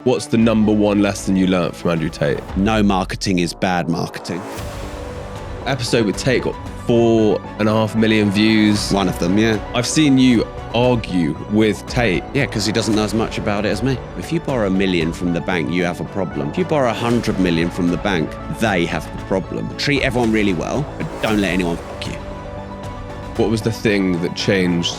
What's the number one lesson you learnt from Andrew Tate? No marketing is bad marketing. Episode with Tate got 4.5 million views. One of them, yeah. I've seen you argue with Tate. Yeah, because he doesn't know as much about it as me. If you borrow $1 million from the bank, you have a problem. If you borrow 100 million from the bank, they have the problem. Treat everyone really well, but don't let anyone fuck you. What was the thing that changed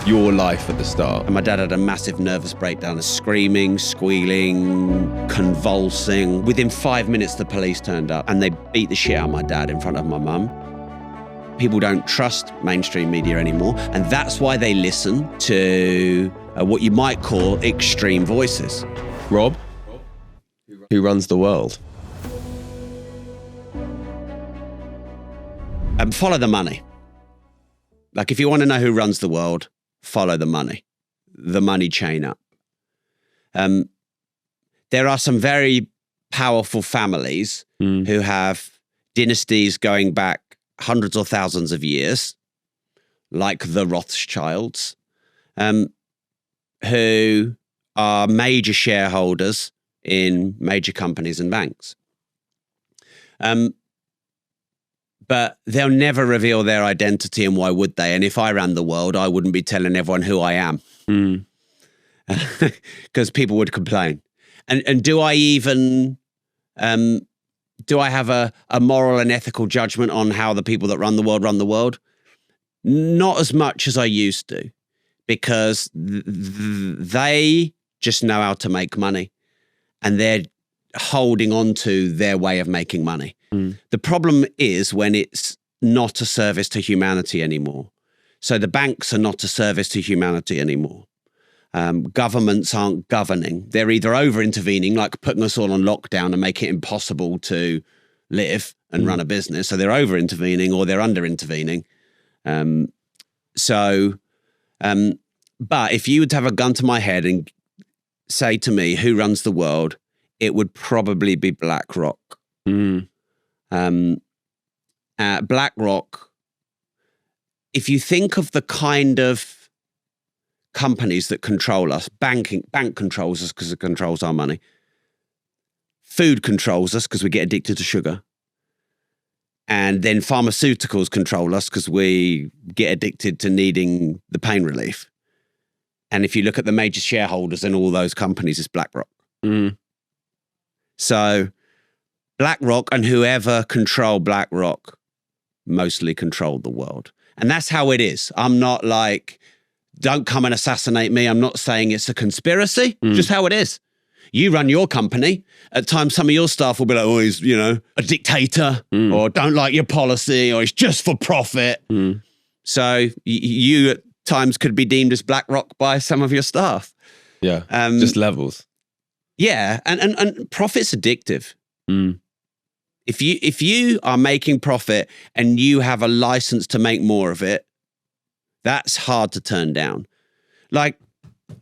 your life at the start? And my dad had a massive nervous breakdown, screaming, squealing, convulsing. Within 5 minutes, the police turned up and they beat the shit out of my dad in front of my mum. People don't trust mainstream media anymore, and that's why they listen to what you might call extreme voices. Rob, who runs the world? Follow the money. Like, if you want to know who runs the world, follow the money chain up. There are some very powerful families who have dynasties going back hundreds or thousands of years, like the Rothschilds, who are major shareholders in major companies and banks. But they'll never reveal their identity, and why would they? And if I ran the world, I wouldn't be telling everyone who I am. Because people would complain. And do I even... do I have a moral and ethical judgment on how the people that run the world? Not as much as I used to, because they just know how to make money, and they're holding on to their way of making money. The problem is when it's not a service to humanity anymore. So the banks are not a service to humanity anymore. Governments aren't governing. They're either over-intervening, like putting us all on lockdown and make it impossible to live and run a business. So they're over-intervening, or they're under-intervening. But if you would have a gun to my head and say to me, who runs the world, it would probably be BlackRock. BlackRock, if you think of the kind of companies that control us, bank controls us because it controls our money. Food controls us because we get addicted to sugar. And then pharmaceuticals control us because we get addicted to needing the pain relief. And if you look at the major shareholders in all those companies, it's BlackRock. So BlackRock and whoever controlled BlackRock mostly controlled the world. And that's how it is. I'm not like, don't come and assassinate me. I'm not saying it's a conspiracy, just how it is. You run your company. At times, some of your staff will be like, oh, he's, a dictator, or don't like your policy, or it's just for profit. So you at times could be deemed as BlackRock by some of your staff. Yeah, just levels. Yeah, and profit's addictive. If you are making profit and you have a license to make more of it, that's hard to turn down. Like,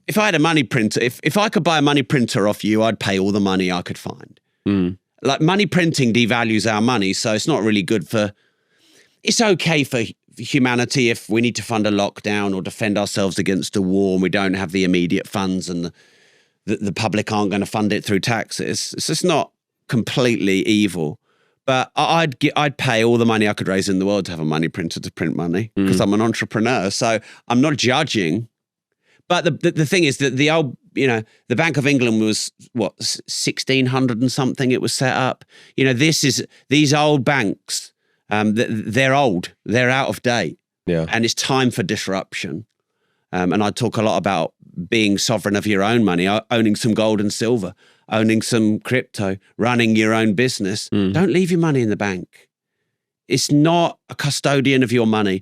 if I had a money printer, if I could buy a money printer off you, I'd pay all the money I could find. Like, money printing devalues our money, so it's not really good it's okay for humanity if we need to fund a lockdown or defend ourselves against a war and we don't have the immediate funds and the public aren't going to fund it through taxes. It's just not completely evil. But I'd pay all the money I could raise in the world to have a money printer to print money, because I'm an entrepreneur. So I'm not judging. But the thing is that the old, the Bank of England was, 1600 and something it was set up. These old banks, they're old. They're out of date. Yeah. And it's time for disruption. And I talk a lot about being sovereign of your own money, owning some gold and silver, owning some crypto, running your own business. Don't leave your money in the bank. It's not a custodian of your money.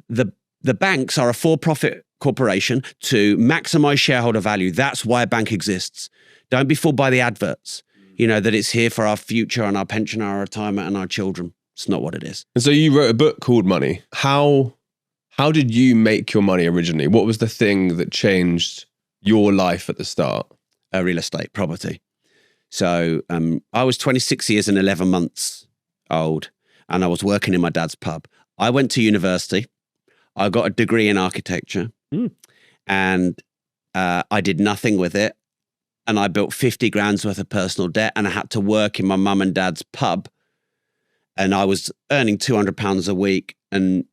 The banks are a for-profit corporation to maximize shareholder value. That's why a bank exists. Don't be fooled by the adverts, that it's here for our future and our pension, our retirement and our children. It's not what it is. And so you wrote a book called Money. How did you make your money originally? What was the thing that changed your life at the start? Real estate, property. So I was 26 years and 11 months old, and I was working in my dad's pub. I went to university. I got a degree in architecture, and I did nothing with it. and I built 50 grand's worth of personal debt, and I had to work in my mum and dad's pub, and I was earning £200 a week, and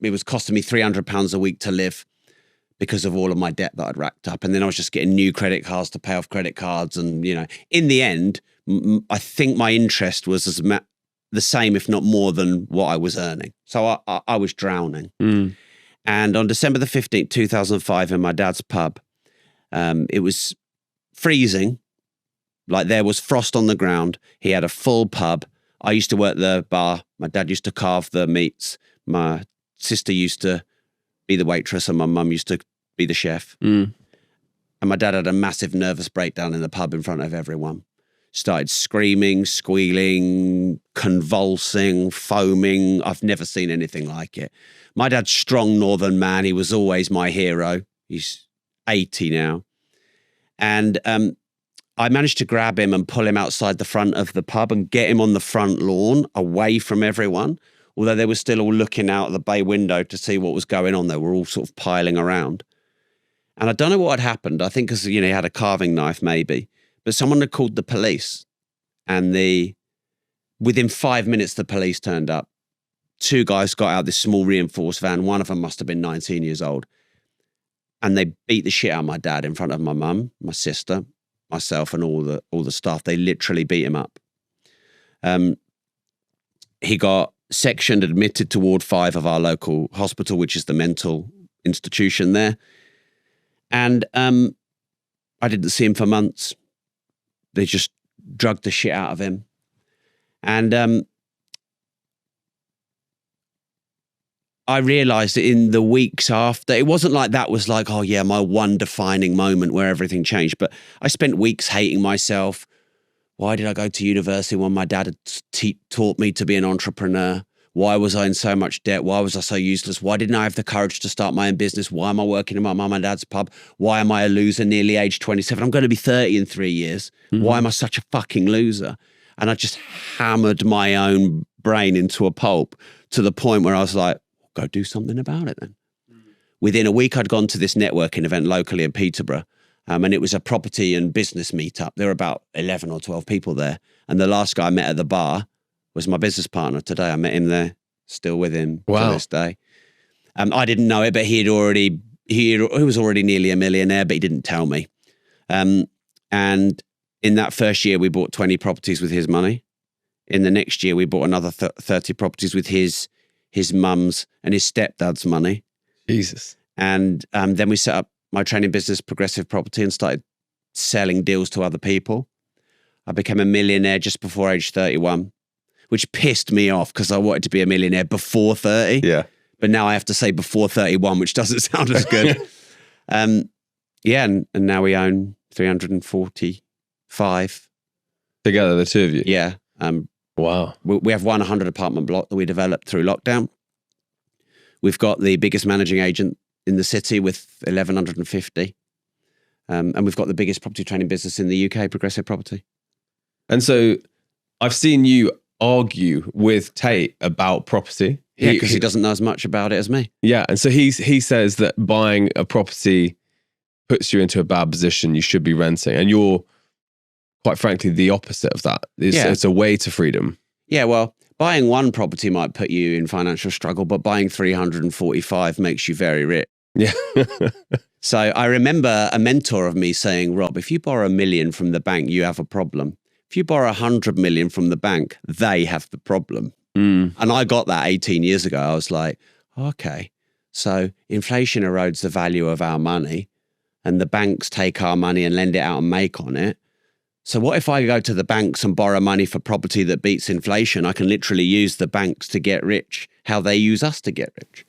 it was costing me £300 a week to live because of all of my debt that I'd racked up. And then I was just getting new credit cards to pay off credit cards. And, in the end, I think my interest was the same, if not more than what I was earning. So I was drowning. And on December the 15th, 2005, in my dad's pub, it was freezing. Like, there was frost on the ground. He had a full pub. I used to work the bar. My dad used to carve the meats. My sister used to be the waitress, and my mum used to be the chef. And my dad had a massive nervous breakdown in the pub in front of everyone. Started screaming, squealing, convulsing, foaming. I've never seen anything like it. My dad's strong northern man. He was always my hero. He's 80 now. And I managed to grab him and pull him outside the front of the pub and get him on the front lawn away from everyone. Although they were still all looking out the bay window to see what was going on. They were all sort of piling around. And I don't know what had happened. I think because, he had a carving knife maybe. But someone had called the police. And within 5 minutes, the police turned up. 2 guys got out this small reinforced van. One of them must have been 19 years old. And they beat the shit out of my dad in front of my mum, my sister, myself, and all the staff. They literally beat him up. He got sectioned, admitted to Ward 5 of our local hospital, which is the mental institution there. And I didn't see him for months. They just drugged the shit out of him. And I realized that in the weeks after, it wasn't like that was like, oh yeah, my one defining moment where everything changed. But I spent weeks hating myself. Why did I go to university when my dad had taught me to be an entrepreneur? Why was I in so much debt? Why was I so useless? Why didn't I have the courage to start my own business? Why am I working in my mum and dad's pub? Why am I a loser nearly age 27? I'm going to be 30 in 3 years. Why am I such a fucking loser? And I just hammered my own brain into a pulp to the point where I was like, go do something about it then. Within a week, I'd gone to this networking event locally in Peterborough. And it was a property and business meetup. There were about 11 or 12 people there. And the last guy I met at the bar was my business partner today. I met him there, still with him to this day. I didn't know it, but he was already nearly a millionaire, but he didn't tell me. And in that first year, we bought 20 properties with his money. In the next year, we bought another 30 properties with his mum's and his stepdad's money. Jesus. And then we set up my training business, Progressive Property, and started selling deals to other people. I became a millionaire just before age 31, which pissed me off because I wanted to be a millionaire before 30. Yeah. But now I have to say before 31, which doesn't sound as good. And now we own 345. Together, the two of you? Yeah. Wow. We have 100 apartment block that we developed through lockdown. We've got the biggest managing agent in the city with 1,150. And we've got the biggest property training business in the UK, Progressive Property. And so I've seen you argue with Tate about property. Yeah, because he doesn't know as much about it as me. Yeah. And so he says that buying a property puts you into a bad position. You should be renting. And you're, quite frankly, the opposite of that. It's a way to freedom. Yeah, well, buying one property might put you in financial struggle, but buying 345 makes you very rich. Yeah. So I remember a mentor of me saying, Rob, if you borrow $1 million from the bank, you have a problem. If you borrow 100 million from the bank, they have the problem. And I got that 18 years ago. I was like, okay, so inflation erodes the value of our money and the banks take our money and lend it out and make on it. So what if I go to the banks and borrow money for property that beats inflation? I can literally use the banks to get rich, how they use us to get rich.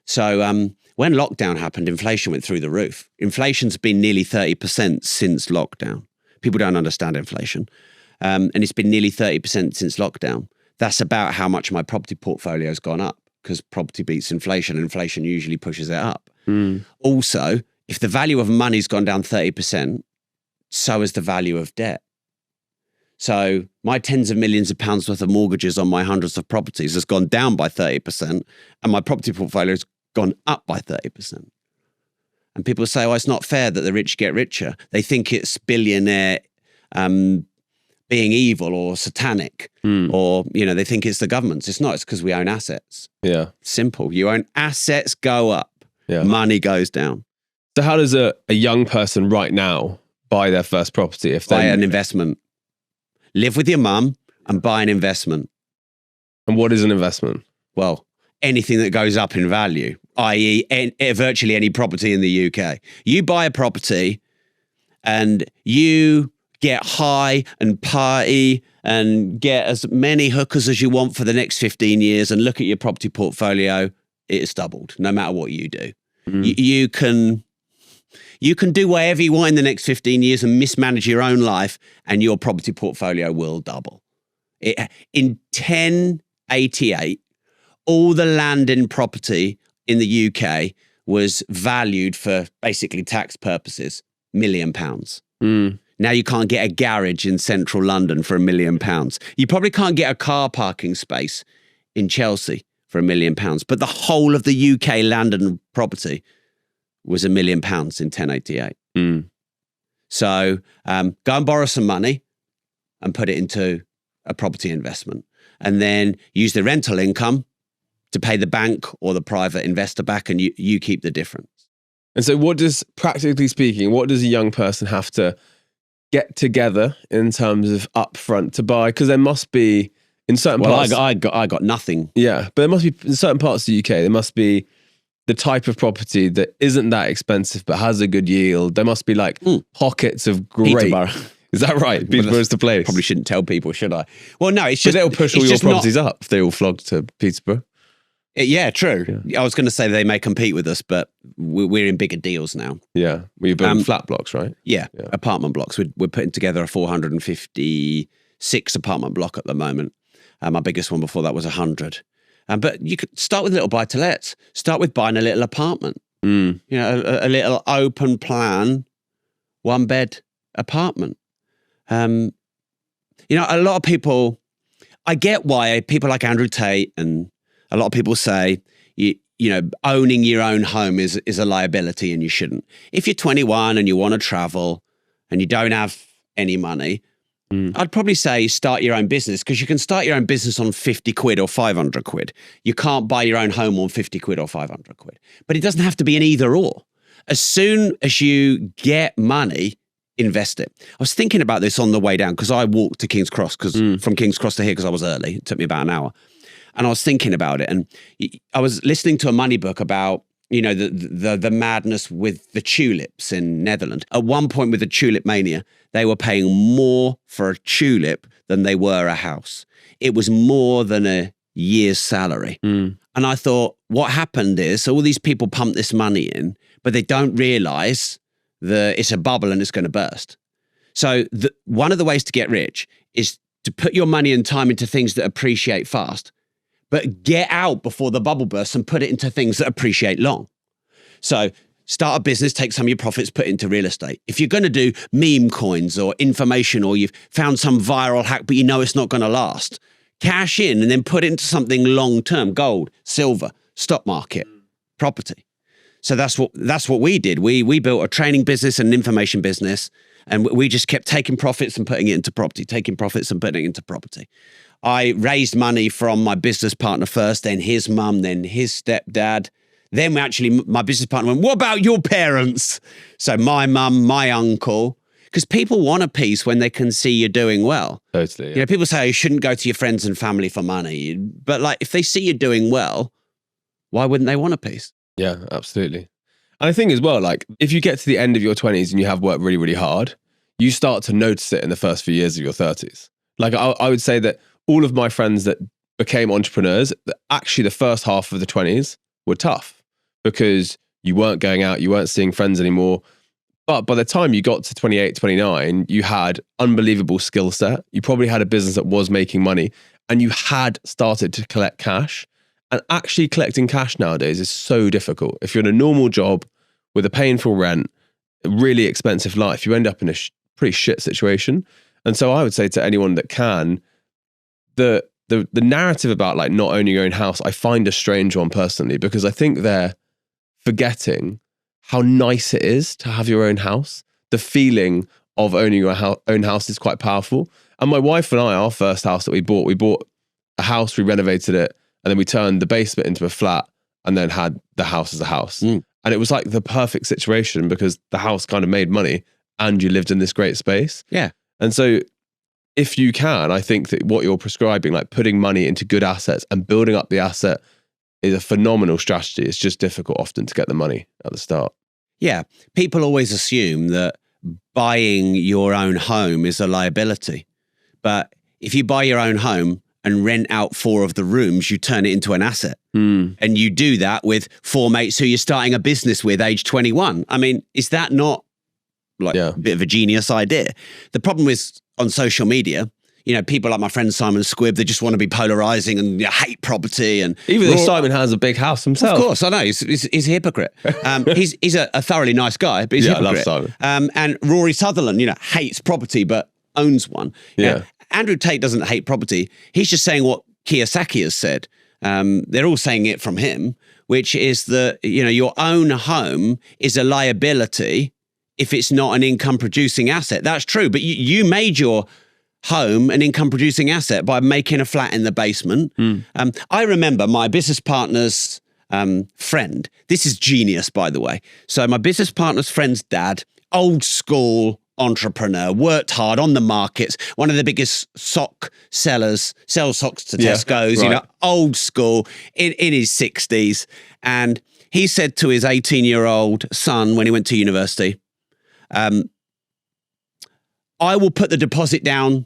So when lockdown happened, inflation went through the roof. Inflation's been nearly 30% since lockdown. People don't understand inflation. And it's been nearly 30% since lockdown. That's about how much my property portfolio has gone up because property beats inflation and inflation usually pushes it up. Also, if the value of money's gone down 30%, so is the value of debt. So my tens of millions of pounds worth of mortgages on my hundreds of properties has gone down by 30% and my property portfolio has gone up by 30%. And people say, oh, it's not fair that the rich get richer. They think it's billionaire being evil or satanic, or, they think it's the government's. It's not. It's because we own assets. Yeah. Simple. You own assets, go up. Yeah. Money goes down. So how does a young person right now buy their first property? If they buy an investment, live with your mum and buy an investment. And what is an investment? Well, anything that goes up in value, i.e. virtually any property in the UK. You buy a property and you get high and party and get as many hookers as you want for the next 15 years and look at your property portfolio, it's doubled no matter what you do. You can do whatever you want in the next 15 years and mismanage your own life and your property portfolio will double. In 1088, all the land in property in the UK was valued for basically tax purposes, £1 million. Now you can't get a garage in central London for £1 million. You probably can't get a car parking space in Chelsea for £1 million. But the whole of the UK land and property was £1 million in 1088. So go and borrow some money and put it into a property investment. And then use the rental income to pay the bank or the private investor back, and you keep the difference. And so practically speaking, what does a young person have to get together in terms of upfront to buy? Because there must be in certain parts... I got nothing. Yeah, but there must be in certain parts of the UK, there must be the type of property that isn't that expensive but has a good yield. There must be like pockets of great... Peterborough. Is that right? Peterborough's the place. Probably shouldn't tell people, should I? Well, no, it's just... But they'll push all your properties up if they all flogged to Peterborough. Yeah, true. Yeah. I was going to say they may compete with us, but we're in bigger deals now. Yeah. We're building flat blocks, right? Yeah, apartment blocks. We're putting together a 456 apartment block at the moment. My biggest one before that was 100. But you could start with little buy-to-lets. Start with buying a little apartment. A little open plan, 1-bed apartment. A lot of people, I get why people like Andrew Tate and a lot of people say, owning your own home is a liability and you shouldn't. If you're 21 and you want to travel and you don't have any money, I'd probably say start your own business, because you can start your own business on 50 quid or 500 quid. You can't buy your own home on 50 quid or 500 quid. But it doesn't have to be an either or. As soon as you get money, invest it. I was thinking about this on the way down because I walked to King's Cross, from King's Cross to here because I was early. It took me about an hour. And I was thinking about it, and I was listening to a money book about, the madness with the tulips in Netherlands. At one point with the tulip mania, they were paying more for a tulip than they were a house. It was more than a year's salary. And I thought, what happened is all these people pump this money in, but they don't realize that it's a bubble and it's going to burst. So one of the ways to get rich is to put your money and time into things that appreciate fast, but get out before the bubble bursts and put it into things that appreciate long. So start a business, take some of your profits, put it into real estate. If you're going to do meme coins or information, or you've found some viral hack, but it's not going to last, cash in and then put it into something long-term: gold, silver, stock market, property. So that's what we did. We built a training business and an information business, and we just kept taking profits and putting it into property, taking profits and putting it into property. I raised money from my business partner first, then his mum, then his stepdad. Then my business partner went, what about your parents? So my mum, my uncle, because people want a piece when they can see you're doing well. Totally. Yeah. People say you shouldn't go to your friends and family for money. But if they see you're doing well, why wouldn't they want a piece? Yeah, absolutely. And I think as well, if you get to the end of your 20s and you have worked really, really hard, you start to notice it in the first few years of your 30s. I would say that all of my friends that became entrepreneurs, actually the first half of the 20s were tough because you weren't going out, you weren't seeing friends anymore. But by the time you got to 28, 29, you had unbelievable skill set. You probably had a business that was making money, and you had started to collect cash. And actually collecting cash nowadays is so difficult. If you're in a normal job with a painful rent, a really expensive life, you end up in a pretty shit situation. And so I would say to anyone that can, the narrative about not owning your own house, I find a strange one personally, because I think they're forgetting how nice it is to have your own house. The feeling of owning your own house is quite powerful. And my wife and I, our first house that we bought a house, we renovated it, and then we turned the basement into a flat and then had the house as a house. And it was like the perfect situation because the house kind of made money and you lived in this great space. Yeah. And so if you can, I think that what you're prescribing, like putting money into good assets and building up the asset, is a phenomenal strategy. It's just difficult often to get the money at the start. Yeah. People always assume that buying your own home is a liability. But if you buy your own home and rent out 4 of the rooms, you turn it into an asset. And you do that with 4 mates who you're starting a business with age 21. I mean, is that not like a bit of a genius idea? The problem is on social media, you know, people like my friend Simon Squibb, they just want to be polarizing and hate property. And even though Simon has a big house himself. Of course, I know. He's a hypocrite. He's a thoroughly nice guy, but he's a hypocrite. I love Simon. And Rory Sutherland, you know, hates property, but owns one. Yeah. Andrew Tate doesn't hate property. He's just saying what Kiyosaki has said. They're all saying it from him, which is that, you know, your own home is a liability if it's not an income producing asset. That's true. But you made your home an income producing asset by making a flat in the basement. I remember my business partner's friend. This is genius, by the way. So my business partner's friend's dad, old school entrepreneur, worked hard on the markets, one of the biggest sock sellers, sells socks to Tesco's, you know, old school, in his 60s. And he said to his 18-year-old son when he went to university, I will put the deposit down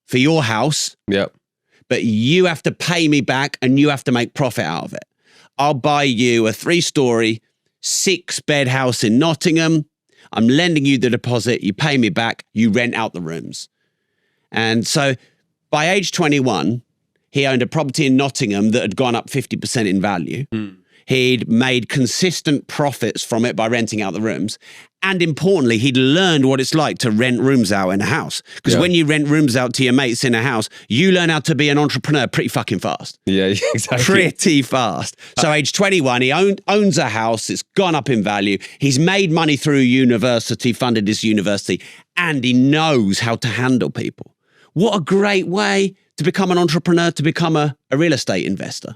for your house, but you have to pay me back and you have to make profit out of it. I'll buy you a 3-story, 6-bed house in Nottingham. I'm lending you the deposit. You pay me back. You rent out the rooms. And so by age 21, he owned a property in Nottingham that had gone up 50% in value. He'd made consistent profits from it by renting out the rooms. And importantly, he'd learned what it's like to rent rooms out in a house. Because when you rent rooms out to your mates in a house, you learn how to be an entrepreneur pretty fucking fast. Yeah, exactly. Pretty fast. So age 21, he owns a house. It's gone up in value. He's made money through university, funded his university, and he knows how to handle people. What a great way to become an entrepreneur, to become a real estate investor.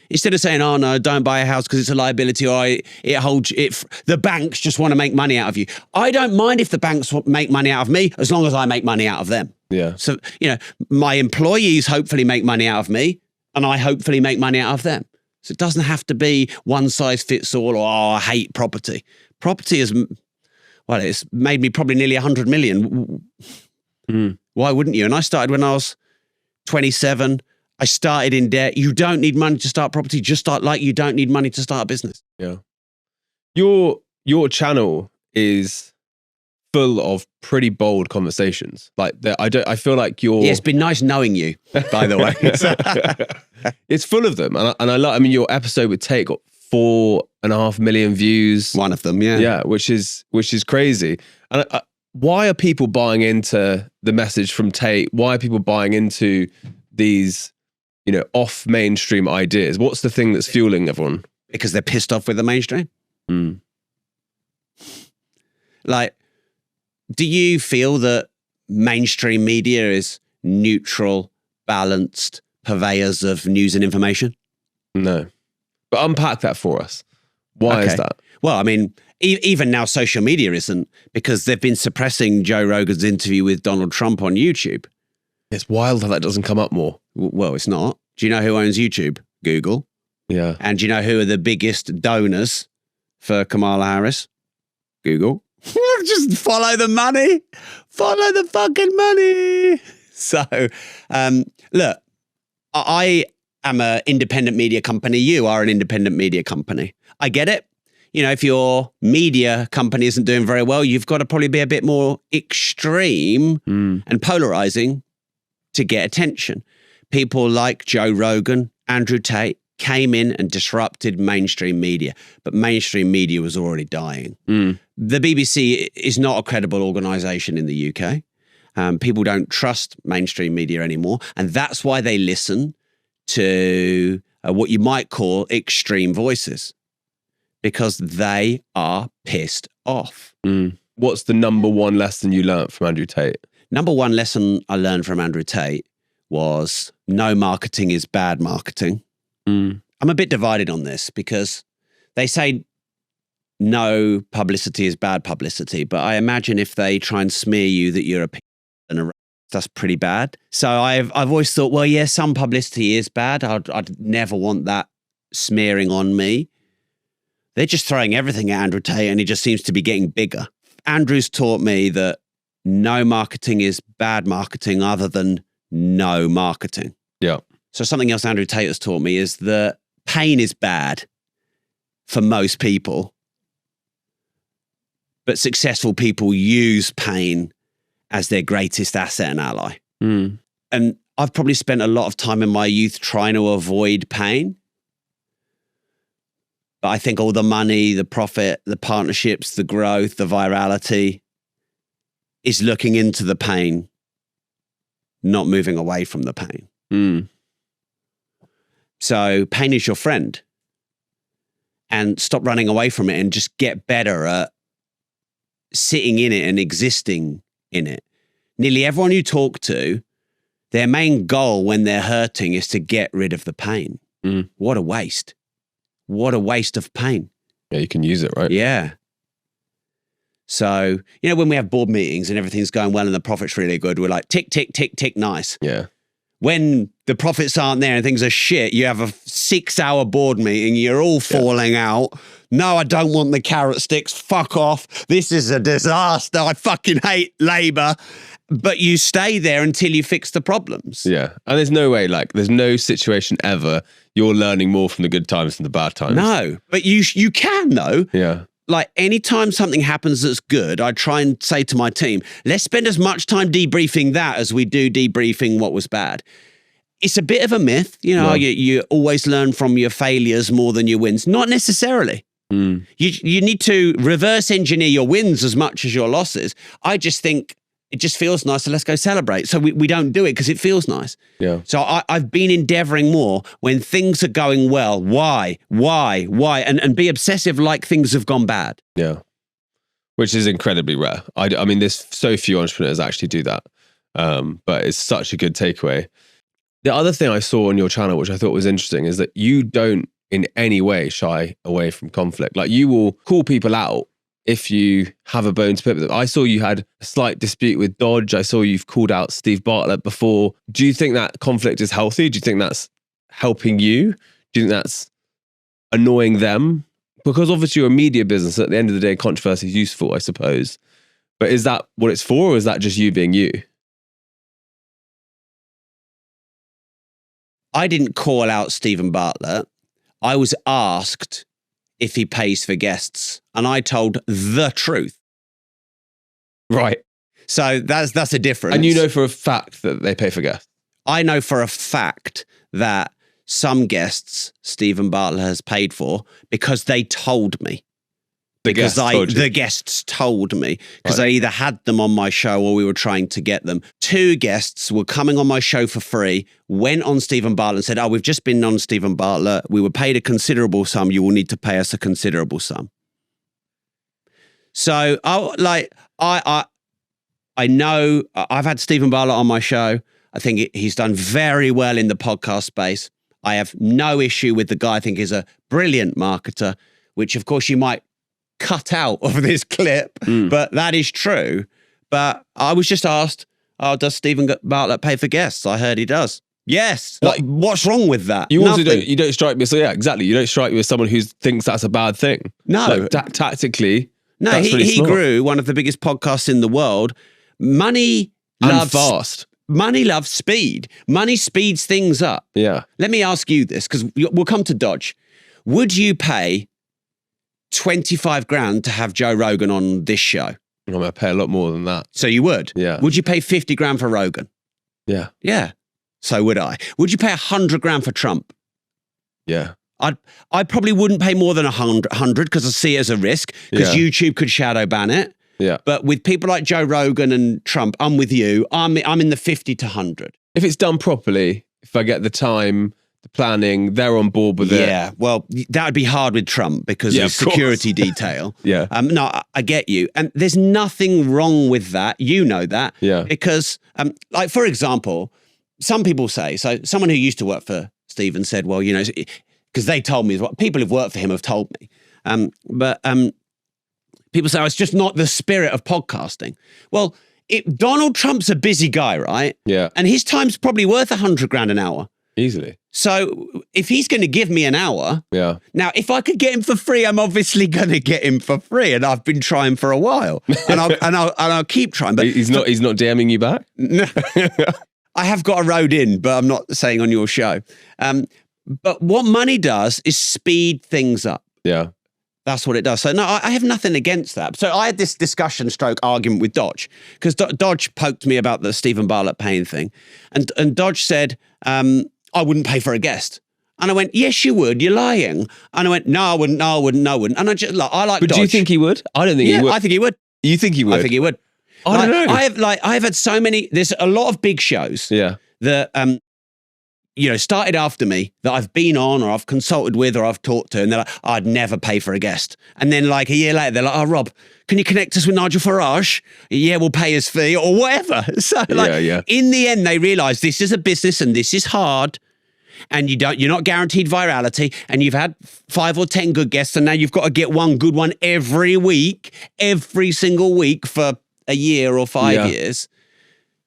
Instead of saying, oh no, don't buy a house because it's a liability, or it holds it. The banks just want to make money out of you. I don't mind if the banks make money out of me as long as I make money out of them. Yeah. So, you know, my employees hopefully make money out of me and I hopefully make money out of them. So it doesn't have to be one size fits all, or I hate property. Property is, well, it's made me probably nearly 100 million. Why wouldn't you? And I started when I was 27. I started in debt. You don't need money to start property. Just start like you don't need money to start a business. Yeah. Your channel is full of pretty bold conversations. Like I feel like you're. Yeah, it's been nice knowing you, by the way. It's full of them, and I love. I mean, your episode with Tate got 4.5 million views. One of them, yeah. Yeah, which is crazy. And why are people buying into the message from Tate? Why are people buying into these, you know, off mainstream ideas? What's the thing that's fueling everyone? Because they're pissed off with the mainstream. Like, do you feel that mainstream media is neutral, balanced purveyors of news and information? No. But unpack that for us. Why is that? Well, I mean, even now social media isn't, because they've been suppressing Joe Rogan's interview with Donald Trump on YouTube. It's wild how that doesn't come up more. Well, it's not. Do you know who owns YouTube? Google. Yeah. And do you know who are the biggest donors for Kamala Harris? Google. Just follow the money. Follow the fucking money. So, look, I am an independent media company. You are an independent media company. I get it. You know, if your media company isn't doing very well, you've got to probably be a bit more extreme and polarizing to get attention. People like Joe Rogan, Andrew Tate came in and disrupted mainstream media, but mainstream media was already dying. The BBC is not a credible organization in the UK. People don't trust mainstream media anymore, and that's why they listen to what you might call extreme voices. because they are pissed off. What's the number one lesson you learned from Andrew Tate? Number one lesson I learned from Andrew Tate was no marketing is bad marketing. I'm a bit divided on this because they say no publicity is bad publicity, but I imagine if they try and smear you that you're a p and a that's pretty bad. So I've always thought, well, yeah, some publicity is bad. I'd never want that smearing on me. They're just throwing everything at Andrew Tate and he just seems to be getting bigger. Andrew's taught me that no marketing is bad marketing other than no marketing. Yeah. So something else Andrew Tate has taught me is that pain is bad for most people, but successful people use pain as their greatest asset and ally. And I've probably spent a lot of time in my youth trying to avoid pain. But I think all the money, the profit, the partnerships, the growth, the virality is looking into the pain, not moving away from the pain. So pain is your friend. And stop running away from it and just get better at sitting in it and existing in it. Nearly everyone you talk to, their main goal when they're hurting is to get rid of the pain. What a waste. What a waste of pain. Yeah, you can use it, right? Yeah. So, you know, when we have board meetings and everything's going well and the profit's really good, we're like, tick, tick, tick, tick, nice. Yeah. When the profits aren't there and things are shit, you have a 6-hour board meeting, you're all falling out. No, I don't want the carrot sticks. Fuck off. This is a disaster. I fucking hate labor. But you stay there until you fix the problems. Yeah. And there's no way, like, there's no situation ever you're learning more from the good times than the bad times. No, but you can though. Yeah. Like anytime something happens that's good, I try and say to my team, let's spend as much time debriefing that as we do debriefing what was bad. It's a bit of a myth. You know, you always learn from your failures more than your wins. Not necessarily. You need to reverse engineer your wins as much as your losses. I just think it just feels nice, so let's go celebrate. So we don't do it because it feels nice. Yeah. So I've been endeavoring more when things are going well. Why? And be obsessive like things have gone bad. Yeah. Which is incredibly rare. I mean, there's so few entrepreneurs actually do that. But it's such a good takeaway. The other thing I saw on your channel, which I thought was interesting, is that you don't in any way shy away from conflict. Like you will call people out if you have a bone to pick with them. I saw you had a slight dispute with Dodge. I saw you've called out Steve Bartlett before. Do you think that conflict is healthy? Do you think that's helping you? Do you think that's annoying them? Because obviously you're a media business. At the end of the day, controversy is useful, I suppose. But is that what it's for, or is that just you being you? I didn't call out Stephen Bartlett. I was asked if he pays for guests, and I told the truth. Right. So that's a difference. And you know for a fact that they pay for guests? I know for a fact that some guests Stephen Bartlett has paid for because they told me. The guests told me because I either had them on my show or we were trying to get them. 2 guests were coming on my show for free, went on Stephen Bartlett and said, "Oh, we've just been on Stephen Bartlett. We were paid a considerable sum. You will need to pay us a considerable sum." So I know I've had Stephen Bartlett on my show. I think he's done very well in the podcast space. I have no issue with the guy. I think he's a brilliant marketer, which of course you might cut out of this clip, but that is true. But I was just asked, "Oh, does Stephen Bartlett pay for guests?" I heard he does. Yes. Like, what's wrong with that? You also don't strike me. So yeah, exactly. You don't strike me as someone who thinks that's a bad thing. No. Like, tactically. No, he grew one of the biggest podcasts in the world. Money loves fast. Money loves speed. Money speeds things up. Yeah. Let me ask you this, because we'll come to Dodge. Would you pay 25 grand to have Joe Rogan on this show? I'm going to pay a lot more than that. So you would? Yeah. Would you pay 50 grand for Rogan? Yeah. Yeah. So would I. Would you pay 100 grand for Trump? Yeah. I probably wouldn't pay more than 100 because I see it as a risk because YouTube could shadow ban it. Yeah. But with people like Joe Rogan and Trump, I'm with you. I'm in the 50 to 100. If it's done properly, if I get the time, the planning, they're on board with it. Yeah, well, that would be hard with Trump because of security detail. Yeah. No, I get you. And there's nothing wrong with that. You know that. Yeah. Because, like, for example, some people say, so someone who used to work for Stephen said, well, you know, because they told me, what people who've worked for him have told me. But people say, oh, it's just not the spirit of podcasting. Well, Donald Trump's a busy guy, right? Yeah. And his time's probably worth $100,000 an hour. Easily. So if he's going to give me an hour, yeah. Now if I could get him for free, I'm obviously going to get him for free, and I've been trying for a while, and I'll keep trying. But he's not DMing you back. No, I have got a road in, but I'm not saying on your show. But what money does is speed things up. Yeah. That's what it does. So no, I have nothing against that. So I had this discussion stroke argument with Dodge because Dodge poked me about the Stephen Bartlett paying thing, and Dodge said, I wouldn't pay for a guest. And I went, yes, you would. You're lying. And I went, no, I wouldn't. No, I wouldn't. No, I wouldn't. And I like But Dodge. do you think he would? I don't think he would. I think he would. You think he would? I think he would. I don't know. I've had so many. There's a lot of big shows. Yeah. That started after me that I've been on or I've consulted with or I've talked to, and they're like, I'd never pay for a guest. And then like a year later, they're like, oh, Rob, can you connect us with Nigel Farage? Yeah, we'll pay his fee or whatever. So in the end, they realize this is a business and this is hard. And you're not guaranteed virality, and you've had 5 or 10 good guests, and now you've got to get one good one every single week for a year or 5 years.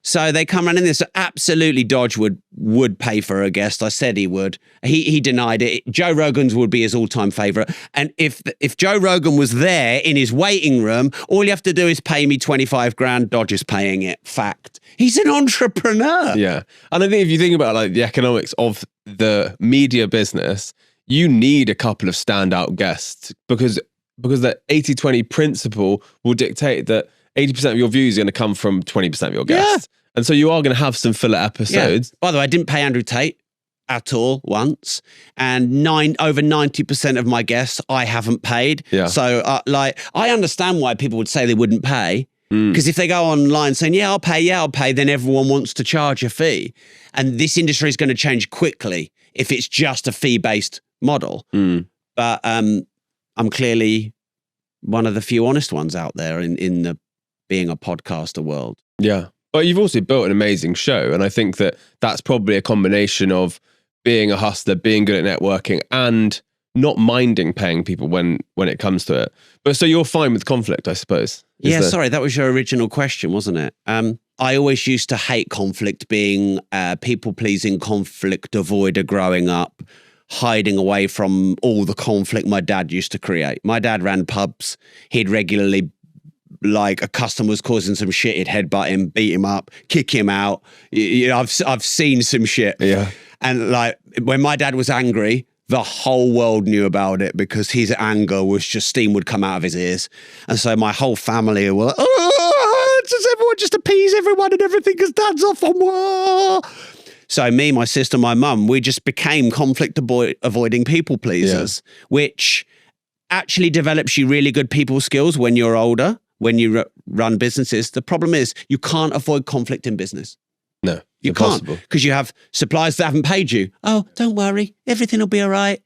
So they come running this. Absolutely, Dodge would pay for a guest. I said he would. He denied it. Joe Rogan's would be his all-time favorite. And if Joe Rogan was there in his waiting room, all you have to do is pay me $25,000. Dodge is paying it. Fact. He's an entrepreneur. Yeah, and I think if you think about like the economics of the media business, you need a couple of standout guests because the 80-20 principle will dictate that 80% of your views are going to come from 20% of your guests. Yeah. And so you are going to have some filler episodes. Yeah. By the way, I didn't pay Andrew Tate at all once. And over 90% of my guests, I haven't paid. Yeah. So I understand why people would say they wouldn't pay. Because if they go online saying, yeah, I'll pay, then everyone wants to charge a fee. And this industry is going to change quickly if it's just a fee-based model. But I'm clearly one of the few honest ones out there in the being a podcaster world. Yeah. But you've also built an amazing show. And I think that that's probably a combination of being a hustler, being good at networking, and not minding paying people when it comes to it. But so you're fine with conflict, I suppose. Sorry, that was your original question, wasn't it? I always used to hate conflict, being people-pleasing conflict avoider growing up, hiding away from all the conflict my dad used to create. My dad ran pubs. He'd regularly, like a customer was causing some shit, he'd headbutt him, beat him up, kick him out. I've seen some shit. Yeah. And like when my dad was angry, the whole world knew about it because his anger was just steam would come out of his ears. And so my whole family were like, oh, does everyone just appease everyone and everything because dad's off on war? So me, my sister, my mum, we just became conflict avoiding people pleasers, which actually develops you really good people skills when you're older, when you run businesses. The problem is you can't avoid conflict in business. No. You can't, because you have suppliers that haven't paid you. Oh, don't worry, everything will be all right.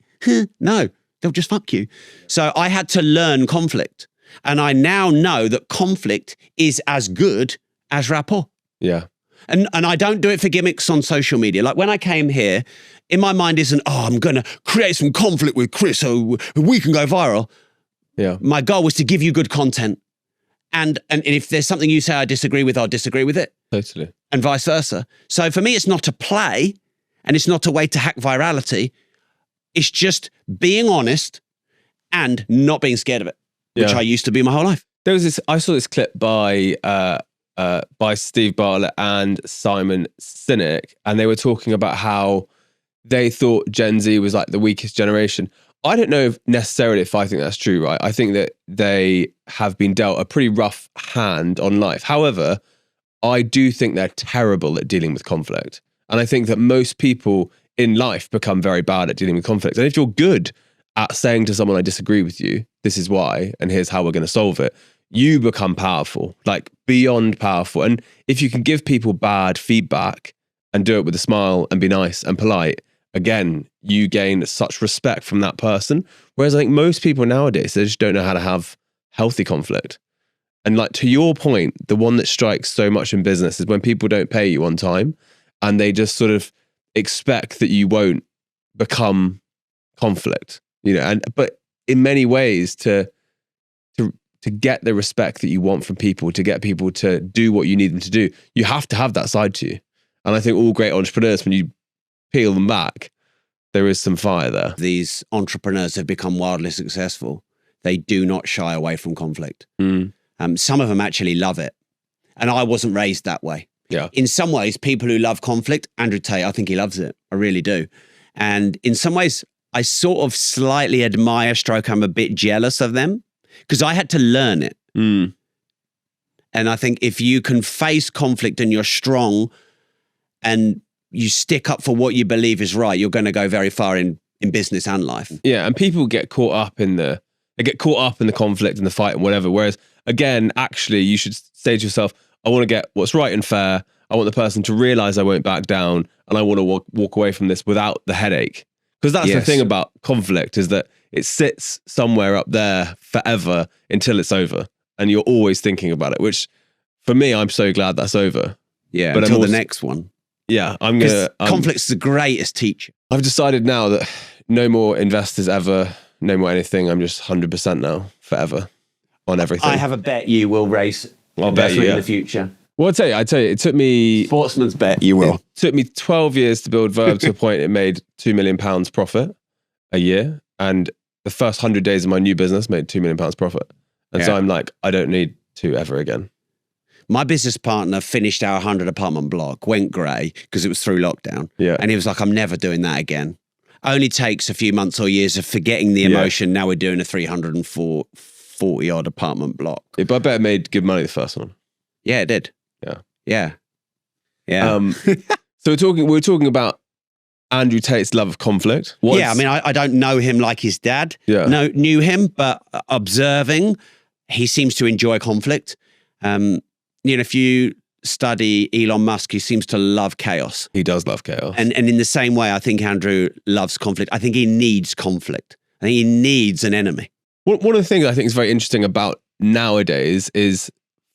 No, they'll just fuck you. So I had to learn conflict. And I now know that conflict is as good as rapport. Yeah. And I don't do it for gimmicks on social media. Like when I came here, in my mind isn't, oh, I'm going to create some conflict with Chris so we can go viral. Yeah. My goal was to give you good content. And if there's something you say I disagree with, I'll disagree with it. Totally. And vice versa. So for me, it's not a play and it's not a way to hack virality. It's just being honest and not being scared of it, which I used to be my whole life. There was I saw this clip by Steve Bartlett and Simon Sinek, and they were talking about how they thought Gen Z was like the weakest generation. I don't know necessarily if I think that's true, right? I think that they have been dealt a pretty rough hand on life. However, I do think they're terrible at dealing with conflict. And I think that most people in life become very bad at dealing with conflict. And if you're good at saying to someone, I disagree with you, this is why, and here's how we're going to solve it, you become powerful, like beyond powerful. And if you can give people bad feedback and do it with a smile and be nice and polite again, you gain such respect from that person. Whereas I think most people nowadays, they just don't know how to have healthy conflict. And like, to your point, the one that strikes so much in business is when people don't pay you on time and they just sort of expect that you won't become conflict, but in many ways to get the respect that you want from people, to get people to do what you need them to do, you have to have that side to you. And I think all great entrepreneurs, when you peel them back, there is some fire there. These entrepreneurs have become wildly successful. They do not shy away from conflict. Some of them actually love it. And I wasn't raised that way. Yeah. In some ways, people who love conflict, Andrew Tate, I think he loves it. I really do. And in some ways, I sort of slightly admire, I'm a bit jealous of them because I had to learn it. And I think if you can face conflict and you're strong and you stick up for what you believe is right, you're going to go very far in business and life. Yeah, and people get caught up in the conflict and the fight and whatever. Whereas, again, actually, you should say to yourself, I want to get what's right and fair. I want the person to realize I won't back down, and I want to walk away from this without the headache. Because that's the thing about conflict, is that it sits somewhere up there forever until it's over, and you're always thinking about it. Which, for me, I'm so glad that's over. Yeah, but until the next one. Yeah, conflict's the greatest teacher. I've decided now that no more investors ever, no more anything. I'm just 100% now, forever, on everything. I have a bet you will raise I'll bet you in the future. Well, I tell you, it took me... Sportsman's bet, you will. It took me 12 years to build Verb to a point it made £2 million profit a year. And the first 100 days of my new business made £2 million profit. And so I'm like, I don't need to ever again. My business partner finished our 100 apartment block, went grey because it was through lockdown. Yeah. And he was like, I'm never doing that again. Only takes a few months or years of forgetting the emotion. Yeah. Now we're doing a 340 odd apartment block. Yeah, but I bet it made good money the first one. Yeah, it did. Yeah. So we're talking about Andrew Tate's love of conflict. I don't know him like his dad. Yeah. Knew him, but observing, he seems to enjoy conflict. If you study Elon Musk, he seems to love chaos. He does love chaos. And in the same way, I think Andrew loves conflict. I think he needs conflict. I think he needs an enemy. One of the things I think is very interesting about nowadays is,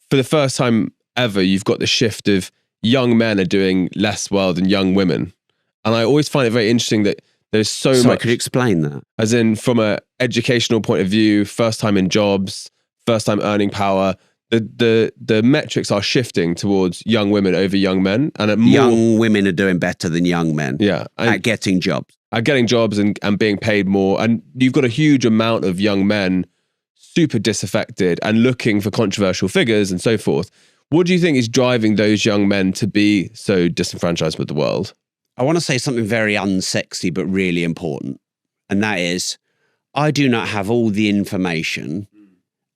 for the first time ever, you've got the shift of young men are doing less well than young women. And I always find it very interesting that there's so much... Could you explain that? As in, from an educational point of view, first time in jobs, first time earning power, the metrics are shifting towards young women over young men. And young women are doing better than young men. Yeah. At getting jobs. At getting jobs and being paid more. And you've got a huge amount of young men super disaffected and looking for controversial figures and so forth. What do you think is driving those young men to be so disenfranchised with the world? I want to say something very unsexy, but really important. And that is, I do not have all the information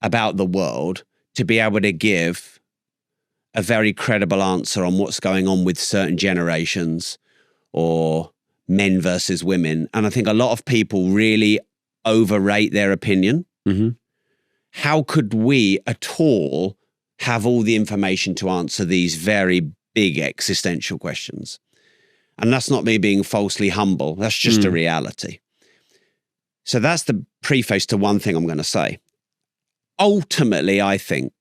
about the world to be able to give a very credible answer on what's going on with certain generations or men versus women. And I think a lot of people really overrate their opinion. Mm-hmm. How could we at all have all the information to answer these very big existential questions? And that's not me being falsely humble. That's just a reality. So that's the preface to one thing I'm going to say. Ultimately, I think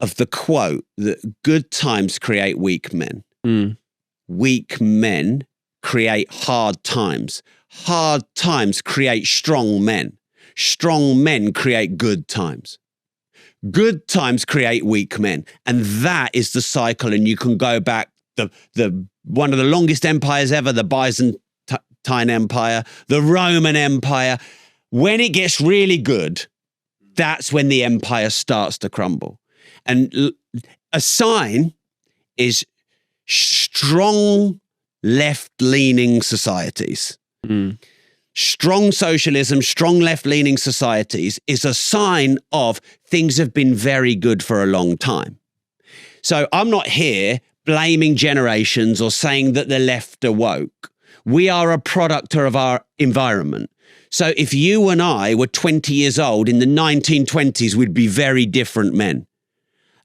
of the quote that good times create weak men. Weak men create hard times. Hard times create strong men. Strong men create good times. Good times create weak men. And that is the cycle. And you can go back the one of the longest empires ever, the Byzantine Empire, the Roman Empire. When it gets really good, that's when the empire starts to crumble. And a sign is strong left-leaning societies. Strong socialism, strong left-leaning societies is a sign of things have been very good for a long time. So I'm not here blaming generations or saying that the left are woke. We are a product of our environment. So if you and I were 20 years old in the 1920s, we'd be very different men.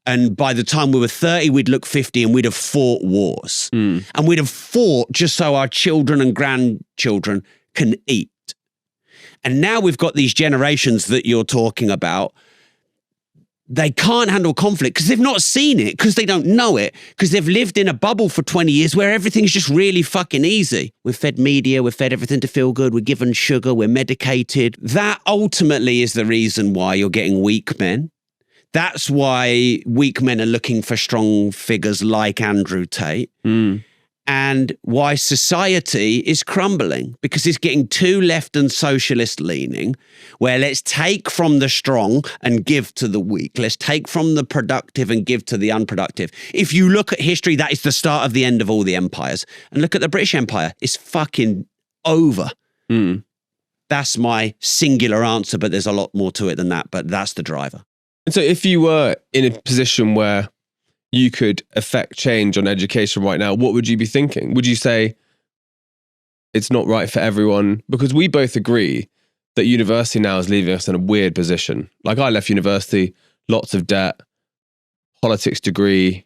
And by the time we were 30, we'd look 50 and we'd have fought wars. And we'd have fought just so our children and grandchildren can eat. And now we've got these generations that you're talking about. They can't handle conflict because they've not seen it, because they don't know it, because they've lived in a bubble for 20 years where everything's just really fucking easy. We're fed media, we're fed everything to feel good, we're given sugar, we're medicated. That ultimately is the reason why you're getting weak men. That's why weak men are looking for strong figures like Andrew Tate. And why society is crumbling, because it's getting too left and socialist leaning, where let's take from the strong and give to the weak. Let's take from the productive and give to the unproductive. If you look at history, that is the start of the end of all the empires. And look at the British Empire. It's fucking over. That's my singular answer, but there's a lot more to it than that. But that's the driver. And so if you were in a position where you could affect change on education right now, what would you be thinking? Would you say it's not right for everyone? Because we both agree that university now is leaving us in a weird position. Like, I left university, lots of debt, politics degree,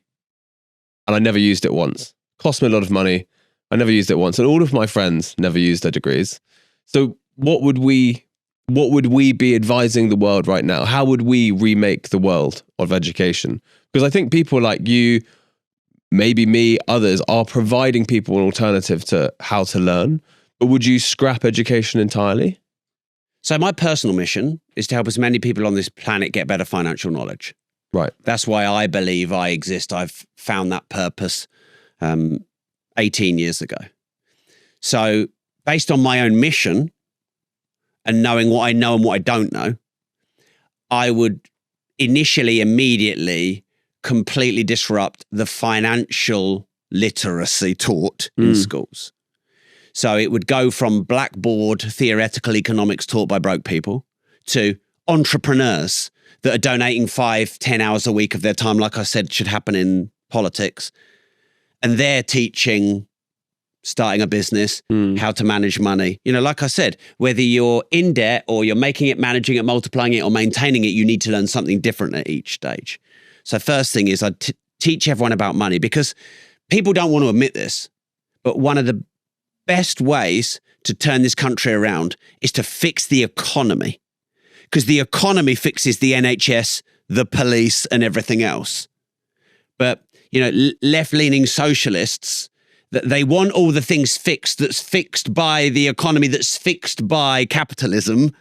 and I never used it once. Cost me a lot of money. I never used it once. And all of my friends never used their degrees. So what would we be advising the world right now? How would we remake the world of education? Because I think people like you, maybe me, others, are providing people an alternative to how to learn. But would you scrap education entirely? So my personal mission is to help as many people on this planet get better financial knowledge. Right. That's why I believe I exist. I've found that purpose 18 years ago. So based on my own mission and knowing what I know and what I don't know, I would immediately completely disrupt the financial literacy taught in schools. So it would go from blackboard theoretical economics taught by broke people to entrepreneurs that are donating 5-10 hours a week of their time, like I said, should happen in politics. And they're teaching starting a business, how to manage money. You know, like I said, whether you're in debt or you're making it, managing it, multiplying it, or maintaining it, you need to learn something different at each stage. So first thing is I'd teach everyone about money, because people don't want to admit this, but one of the best ways to turn this country around is to fix the economy, because the economy fixes the NHS, the police, and everything else. But, you know, left-leaning socialists, that they want all the things fixed, that's fixed by the economy, that's fixed by capitalism,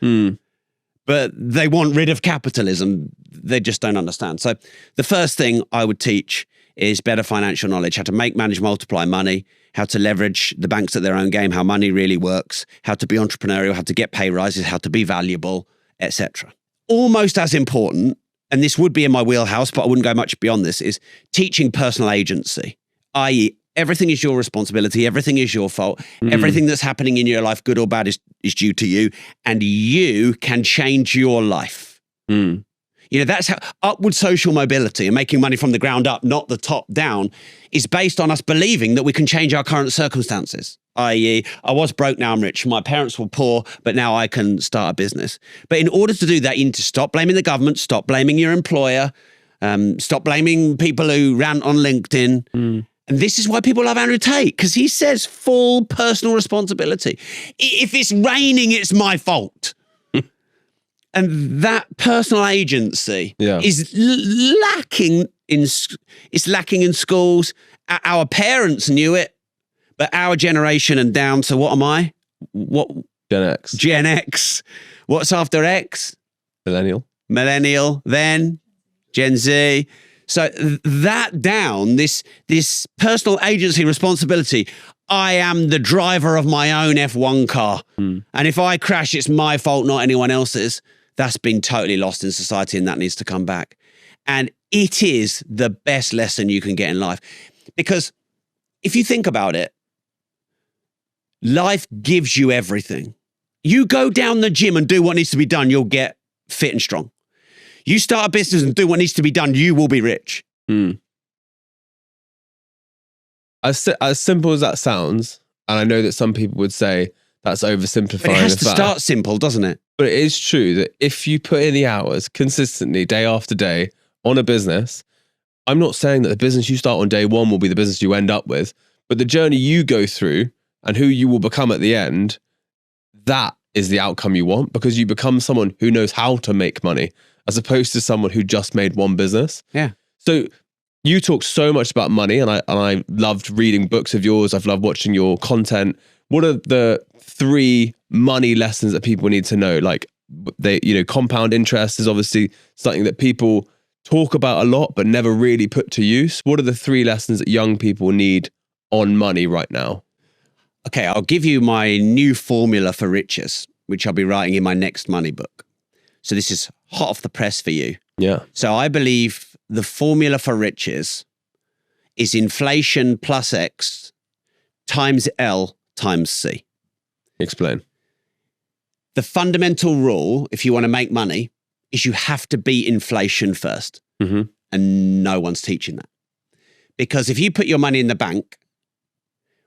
but they want rid of capitalism. They just don't understand. So the first thing I would teach is better financial knowledge, how to make, manage, multiply money, how to leverage the banks at their own game, how money really works, how to be entrepreneurial, how to get pay rises, how to be valuable, etc. Almost as important, and this would be in my wheelhouse, but I wouldn't go much beyond this, is teaching personal agency, i.e., everything is your responsibility. Everything is your fault. Everything that's happening in your life, good or bad, is due to you. And you can change your life. You know, that's how upward social mobility and making money from the ground up, not the top down, is based on us believing that we can change our current circumstances. I.e., I was broke, now I'm rich. My parents were poor, but now I can start a business. But in order to do that, you need to stop blaming the government, stop blaming your employer, stop blaming people who rant on LinkedIn. And this is why people love Andrew Tate, because he says full personal responsibility. If it's raining, it's my fault. And that personal agency is lacking in schools. Our parents knew it, but our generation and down. So what am I? What? Gen X. Gen X. What's after X? Millennial. Then Gen Z. So that down, this personal agency responsibility, I am the driver of my own F1 car. And if I crash, it's my fault, not anyone else's. That's been totally lost in society, and that needs to come back. And it is the best lesson you can get in life. Because if you think about it, life gives you everything. You go down the gym and do what needs to be done, you'll get fit and strong. You start a business and do what needs to be done, you will be rich. As simple as that sounds, and I know that some people would say that's oversimplifying. But it has to start simple, doesn't it? But it is true that if you put in the hours consistently, day after day, on a business, I'm not saying that the business you start on day one will be the business you end up with, but the journey you go through and who you will become at the end, that is the outcome you want, because you become someone who knows how to make money as opposed to someone who just made one business. Yeah. So you talk so much about money, and I loved reading books of yours. I've loved watching your content. What are the 3 money lessons that people need to know? Like, compound interest is obviously something that people talk about a lot, but never really put to use. What are the 3 lessons that young people need on money right now? Okay, I'll give you my new formula for riches, which I'll be writing in my next money book. So this is hot off the press for you. Yeah. So I believe the formula for riches is inflation plus X times L times C. Explain. The fundamental rule, if you want to make money, is you have to beat inflation first. Mm-hmm. And no one's teaching that. Because if you put your money in the bank,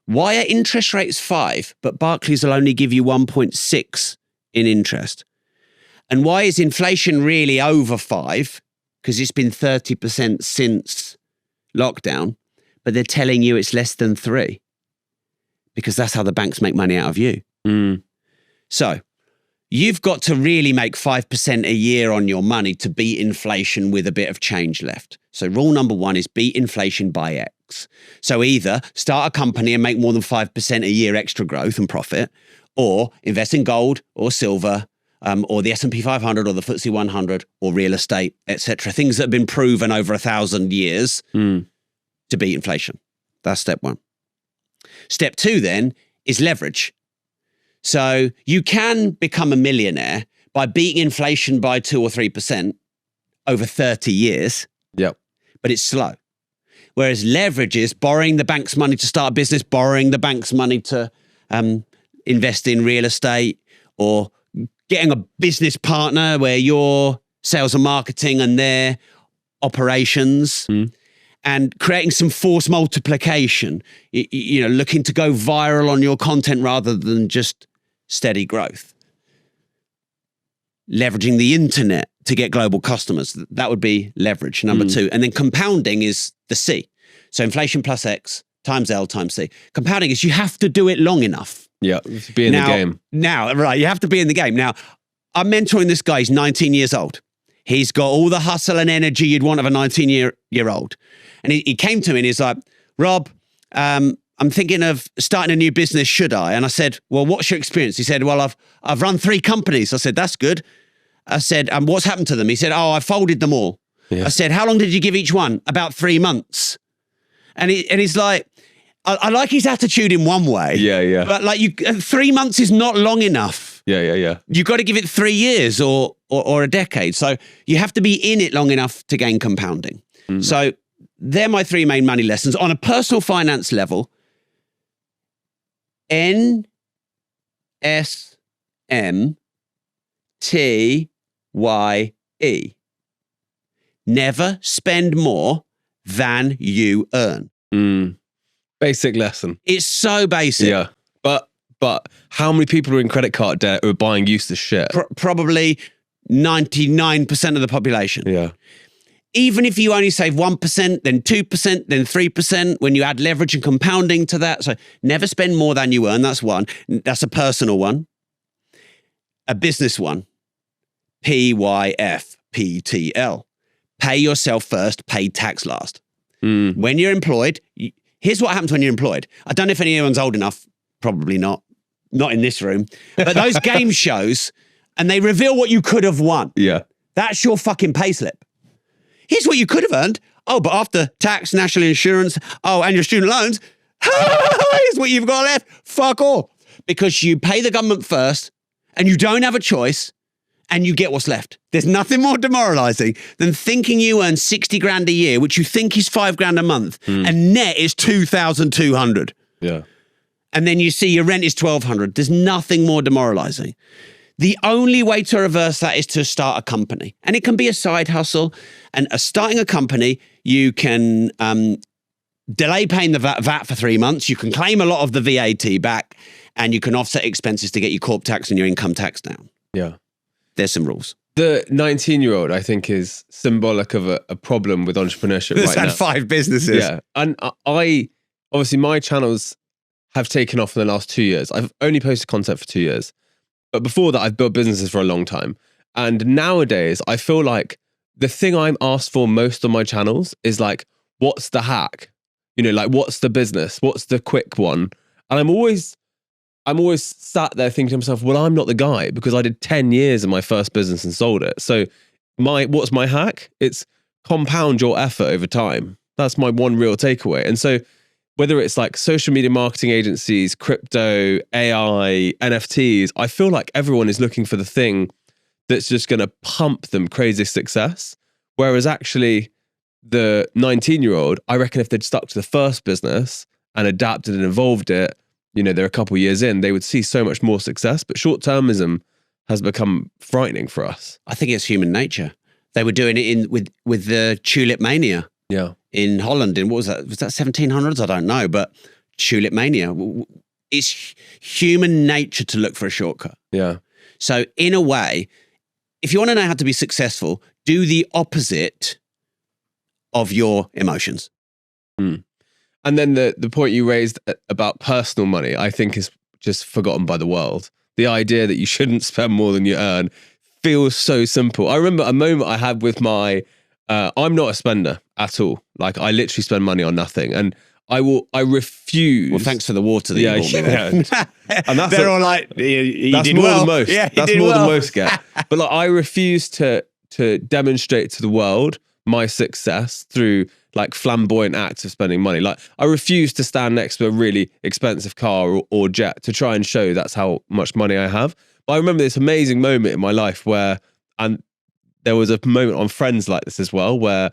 why are interest rates 5, but Barclays will only give you 1.6 in interest? And why is inflation really over 5? Because it's been 30% since lockdown, but they're telling you it's less than 3. Because that's how the banks make money out of you. Mm. So you've got to really make 5% a year on your money to beat inflation with a bit of change left. So rule number 1 is beat inflation by X. So either start a company and make more than 5% a year extra growth and profit, or invest in gold or silver, or the S&P 500 or the FTSE 100 or real estate, etc. Things that have been proven over 1,000 years to beat inflation. That's step 1. Step 2 then is leverage. So you can become a millionaire by beating inflation by 2 or 3% over 30 years. Yep. But it's slow. Whereas leverage is borrowing the bank's money to start a business, borrowing the bank's money to invest in real estate, or getting a business partner where you're sales and marketing and their operations. And creating some force multiplication, looking to go viral on your content rather than just steady growth. Leveraging the internet to get global customers. That would be leverage, number 2. And then compounding is the C. So inflation plus X times L times C. Compounding is you have to do it long enough. Yeah, be in the game. Now, right, you have to be in the game. Now, I'm mentoring this guy. He's 19 years old. He's got all the hustle and energy you'd want of a 19-year-old. And he came to me and he's like, Rob, I'm thinking of starting a new business, should I? And I said, well, what's your experience? He said, well, I've run 3 companies. I said, that's good. I said, what's happened to them? He said, I folded them all. Yeah. I said, how long did you give each one? About 3 months. And he's like, I like his attitude in one way. Yeah. But like 3 months is not long enough. Yeah. You've got to give it 3 years or a decade. So you have to be in it long enough to gain compounding. So they're my 3 main money lessons. On a personal finance level, NSMTYE. Never spend more than you earn. Basic lesson. It's so basic. Yeah. But how many people are in credit card debt who are buying useless shit? Probably 99% of the population. Yeah. Even if you only save 1%, then 2%, then 3%, when you add leverage and compounding to that. So never spend more than you earn. That's one. That's a personal one. A business one. PYFPTL. Pay yourself first, pay tax last. When you're employed, here's what happens when you're employed. I don't know if anyone's old enough. Probably not. Not in this room. But those game shows, and they reveal what you could have won. Yeah. That's your fucking payslip. Here's what you could have earned. Oh, but after tax, national insurance, and your student loans, here's what you've got left. Fuck all. Because you pay the government first, and you don't have a choice, and you get what's left. There's nothing more demoralizing than thinking you earn 60 grand a year, which you think is 5 grand a month, and net is 2,200. Yeah. And then you see your rent is 1,200. There's nothing more demoralizing. The only way to reverse that is to start a company. And it can be a side hustle. And starting a company, you can delay paying the VAT for 3 months. You can claim a lot of the VAT back, and you can offset expenses to get your corp tax and your income tax down. Yeah. There's some rules. The 19-year-old, I think, is symbolic of a problem with entrepreneurship That's right had now. 5 businesses. Yeah. And obviously my channels have taken off in the last 2 years. I've only posted content for 2 years. But before that, I've built businesses for a long time. And nowadays, I feel like the thing I'm asked for most on my channels is like, what's the hack? You know, like, what's the business? What's the quick one? And I'm always sat there thinking to myself, well, I'm not the guy because I did 10 years in my first business and sold it. So what's my hack? It's compound your effort over time. That's my one real takeaway. And so whether it's like social media marketing agencies, crypto, AI, NFTs, I feel like everyone is looking for the thing that's just going to pump them crazy success. Whereas actually the 19-year-old, I reckon if they'd stuck to the first business and adapted and evolved it, you know, they're a couple of years in, they would see so much more success. But short-termism has become frightening for us. I think it's human nature. They were doing it with the tulip mania. Yeah. In Holland, in what was that? Was that 1700s? I don't know, but tulip mania. It's human nature to look for a shortcut. Yeah. So in a way, if you want to know how to be successful, do the opposite of your emotions. Mm. And then the point you raised about personal money, I think is just forgotten by the world. The idea that you shouldn't spend more than you earn feels so simple. I remember a moment I had with my, I'm not a spender at all. Like I literally spend money on nothing. And I refuse. Well, thanks for the water that you bought me there. Yeah. And that's They're all like, you that's did more well. than most. Yeah, that's more than most get. But like, I refuse to demonstrate to the world my success through like flamboyant acts of spending money. Like I refuse to stand next to a really expensive car or jet to try and show that's how much money I have. But I remember this amazing moment in my life where, and there was a moment on Friends like this as well, where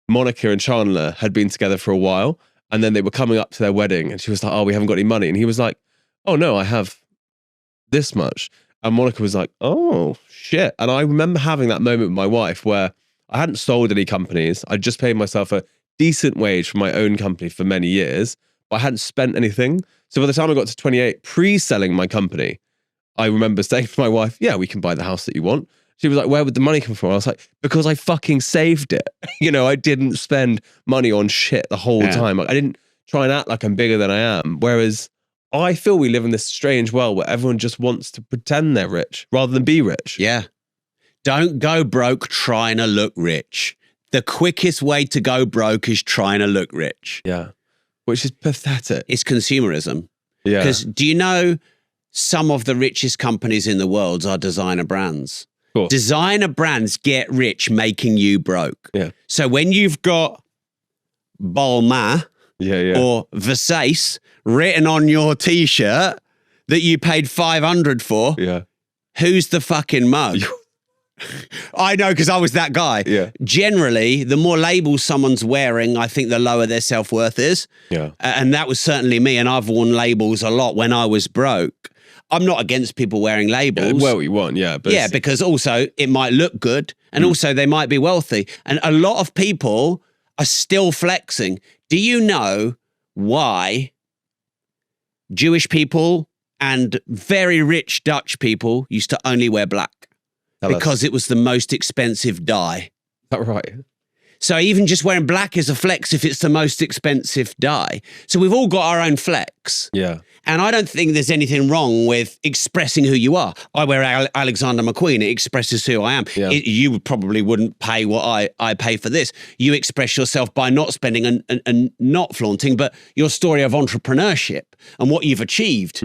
Monica and Chandler had been together for a while and then they were coming up to their wedding and she was like, oh, we haven't got any money. And he was like, oh no, I have this much. And Monica was like, oh shit. And I remember having that moment with my wife where I hadn't sold any companies. I just paid myself a decent wage for my own company for many years, but I hadn't spent anything. So by the time I got to 28, pre-selling my company, I remember saying to my wife, yeah, we can buy the house that you want. She was like, where would the money come from? I was like, because I fucking saved it. You know, I didn't spend money on shit the whole time. Like, I didn't try and act like I'm bigger than I am. Whereas I feel we live in this strange world where everyone just wants to pretend they're rich rather than be rich. Yeah. Don't go broke trying to look rich. The quickest way to go broke is trying to look rich. Yeah. Which is pathetic. It's consumerism. Yeah. Because do you know some of the richest companies in the world are designer brands? Cool. Designer brands get rich making you broke. Yeah. So when you've got Balmain or Versace written on your t-shirt that you paid 500 for, who's the fucking mug? I know, because I was that guy. Yeah. Generally, the more labels someone's wearing, I think the lower their self-worth is. Yeah. And that was certainly me. And I've worn labels a lot when I was broke. I'm not against people wearing labels. Well, you want, yeah. But yeah, because also it might look good and also they might be wealthy. And a lot of people are still flexing. Do you know why Jewish people and very rich Dutch people used to only wear black? Because it was the most expensive dye. Is that right? So even just wearing black is a flex if it's the most expensive dye. So we've all got our own flex. Yeah. And I don't think there's anything wrong with expressing who you are. I wear Alexander McQueen. It expresses who I am. Yeah. You probably wouldn't pay what I pay for this. You express yourself by not spending and not flaunting, but your story of entrepreneurship and what you've achieved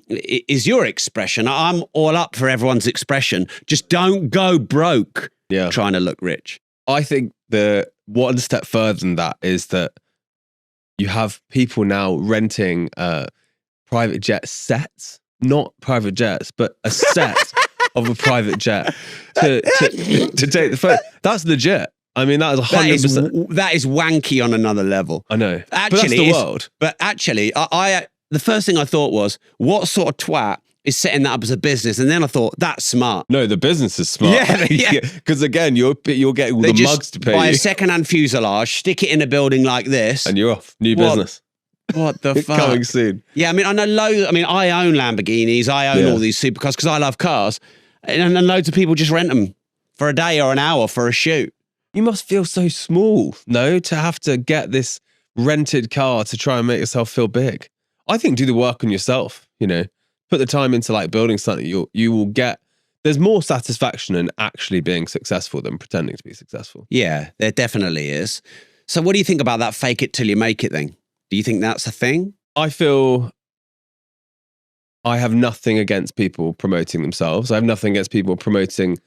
is your expression. I'm all up for everyone's expression. Just don't go broke trying to look rich. I think the one step further than that is that you have people now renting private jet sets, not private jets, but a set of a private jet to take the photo. That's legit. I mean, that is 100%. That is wanky on another level. I know. Actually, but that's the world. But actually, I the first thing I thought was, what sort of twat is setting that up as a business? And then I thought, that's smart. No, the business is smart. Yeah. Because again, you're getting all the mugs to pay buy you. a second-hand fuselage, stick it in a building like this. And you're off. New business. What the fuck? Coming soon. Yeah, I mean, I know loads. I mean, I own Lamborghinis. I own all these supercars because I love cars. And loads of people just rent them for a day or an hour for a shoot. You must feel so small, no, to have to get this rented car to try and make yourself feel big. I think do the work on yourself, put the time into like building something. You will get, there's more satisfaction in actually being successful than pretending to be successful. Yeah, there definitely is. So what do you think about that fake it till you make it thing? Do you think that's a thing? I feel I have nothing against people promoting themselves. I have nothing against people promoting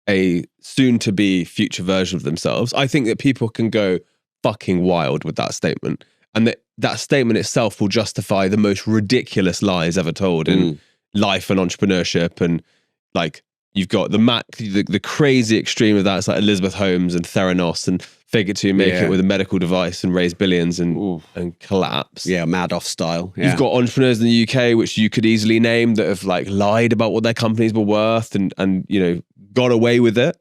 a soon-to-be future version of themselves. I think that people can go fucking wild with that statement. And that statement itself will justify the most ridiculous lies ever told in life and entrepreneurship. And like, you've got the crazy extreme of that. It's like Elizabeth Holmes and Theranos and fake it till you make it with a medical device and raise billions and collapse. Yeah, Madoff style. Yeah. You've got entrepreneurs in the UK, which you could easily name, that have like lied about what their companies were worth and got away with it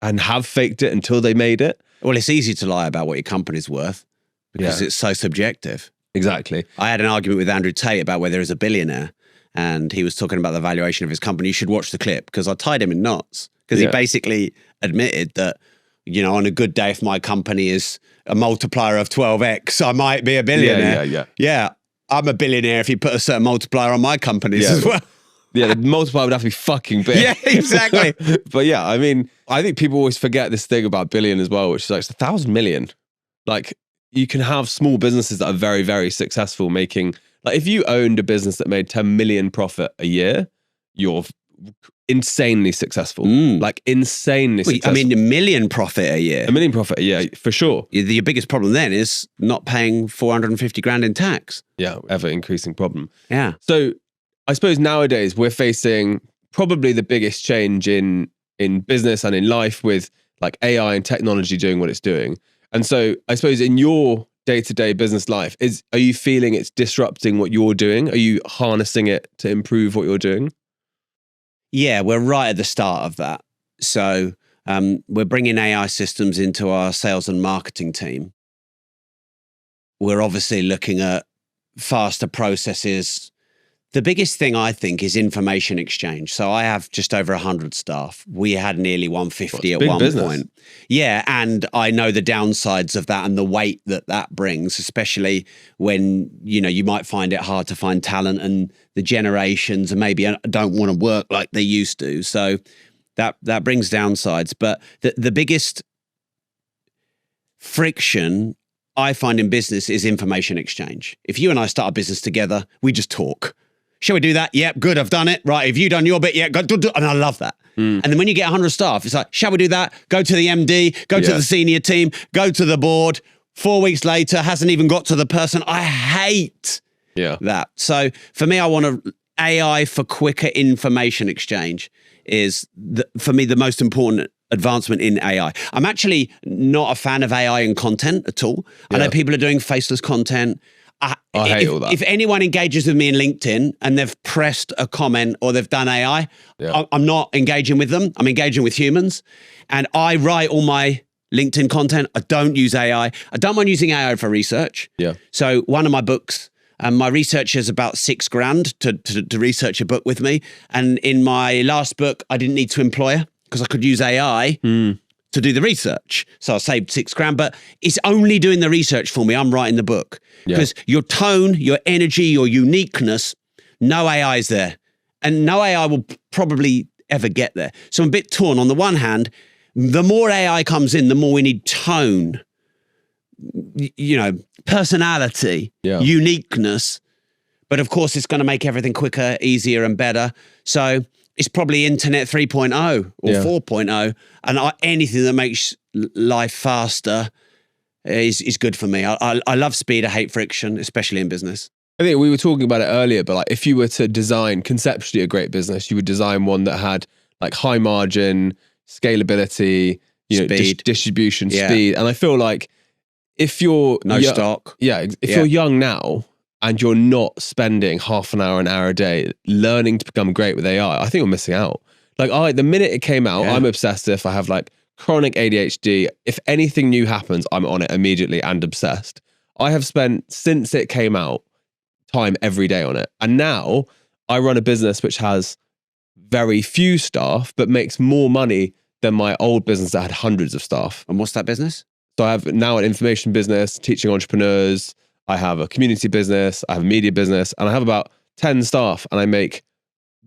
and have faked it until they made it. Well, it's easy to lie about what your company's worth because it's so subjective. Exactly. I had an argument with Andrew Tate about whether he's a billionaire, and he was talking about the valuation of his company. You should watch the clip because I tied him in knots because he basically admitted that, on a good day, if my company is a multiplier of 12x, I might be a billionaire. Yeah, I'm a billionaire if you put a certain multiplier on my companies as well. Yeah, the multiplier would have to be fucking big. Yeah, exactly. But yeah, I mean, I think people always forget this thing about billion as well, which is like it's 1,000 million. Like, you can have small businesses that are very, very successful making, like if you owned a business that made 10 million profit a year, you're insanely successful. Like insanely successful. I mean, $1 million profit a year. $1 million profit a year, for sure. Your biggest problem then is not paying 450 grand in tax. Yeah, ever increasing problem. Yeah. So I suppose nowadays we're facing probably the biggest change in business and in life with like AI and technology doing what it's doing. And so I suppose in your day-to-day business life, are you feeling it's disrupting what you're doing? Are you harnessing it to improve what you're doing? Yeah, we're right at the start of that. So we're bringing AI systems into our sales and marketing team. We're obviously looking at faster processes. The biggest thing I think is information exchange. So I have just over 100 staff. We had nearly 150 at one point. Yeah, and I know the downsides of that and the weight that brings, especially when, you might find it hard to find talent and the generations and maybe don't want to work like they used to. So that brings downsides. But the biggest friction I find in business is information exchange. If you and I start a business together, we just talk. Shall we do that? Yep, good, I've done it. Right, have you done your bit? Yeah, good. And I love that. And then when you get 100 staff, it's like, shall we do that? Go to the MD, go to the senior team, go to the board. 4 weeks later, hasn't even got to the person. I hate that. So for me, I want AI for quicker information exchange is, for me, the most important advancement in AI. I'm actually not a fan of AI in content at all. I know people are doing faceless content. I hate all that. If anyone engages with me in LinkedIn and they've pressed a comment or they've done AI, I'm not engaging with them. I'm engaging with humans. And I write all my LinkedIn content. I don't use AI. I don't mind using AI for research. Yeah. So one of my books, my research is about $6,000 to research a book with me. And in my last book, I didn't need to employ her because I could use AI to do the research. So I saved $6,000, but it's only doing the research for me. I'm writing the book. Because your tone, your energy, your uniqueness, no AI is there. And no AI will probably ever get there. So I'm a bit torn. On the one hand, the more AI comes in, the more we need tone, personality, uniqueness. But of course, it's going to make everything quicker, easier, and better. So it's probably Internet 3.0 or 4.0. And anything that makes life faster is good for me. I love speed. I hate friction, especially in business. I think we were talking about it earlier, but like if you were to design conceptually a great business, you would design one that had like high margin, scalability, distribution, speed. And I feel like if you're stock. Yeah. If you're young now and you're not spending half an hour a day learning to become great with AI, I think you're missing out. Like the minute it came out, I'm obsessive. I have like chronic ADHD. If anything new happens, I'm on it immediately and obsessed. I have spent, since it came out, time every day on it. And now I run a business which has very few staff, but makes more money than my old business that had hundreds of staff. And what's that business? So I have now an information business, teaching entrepreneurs. I have a community business. I have a media business, and I have about 10 staff, and I make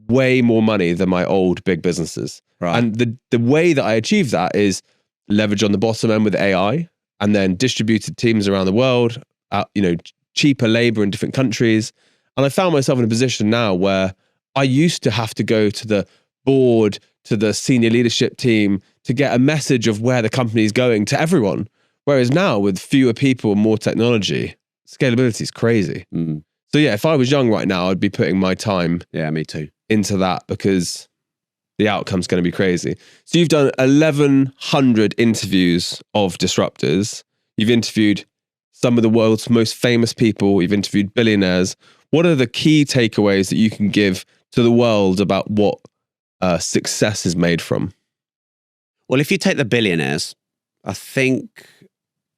way more money than my old big businesses. Right. And the way that I achieve that is leverage on the bottom end with AI, and then distributed teams around the world, cheaper labor in different countries. And I found myself in a position now where I used to have to go to the board, to the senior leadership team to get a message of where the company is going to everyone. Whereas now with fewer people and more technology, scalability is crazy. So yeah, if I was young right now, I'd be putting my time me too. into that because the outcome's going to be crazy. So you've done 1,100 interviews of disruptors. You've interviewed some of the world's most famous people. You've interviewed billionaires. What are the key takeaways that you can give to the world about what success is made from? Well, if you take the billionaires, I think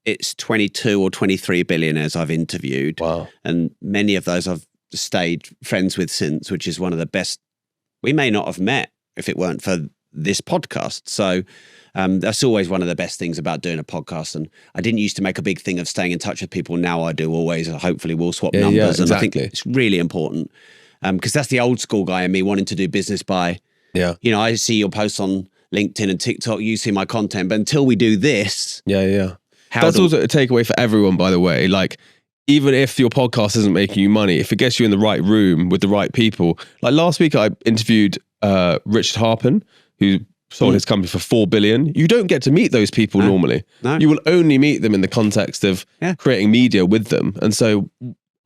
it's 22 or 23 billionaires I've interviewed. Wow. And many of those I've stayed friends with since, which is one of the best. We may not have met if it weren't for this podcast. So that's always one of the best things about doing a podcast. And I didn't used to make a big thing of staying in touch with people. Now I do always. Hopefully we'll swap numbers. Yeah, exactly. And I think it's really important because that's the old school guy in me wanting to do business by, I see your posts on LinkedIn and TikTok, you see my content, but until we do this. That's also a takeaway for everyone, by the way. Like, even if your podcast isn't making you money, if it gets you in the right room with the right people. Like last week, I interviewed Richard Harpen, who sold his company for $4 billion. You don't get to meet those people normally. No. You will only meet them in the context of creating media with them. And so,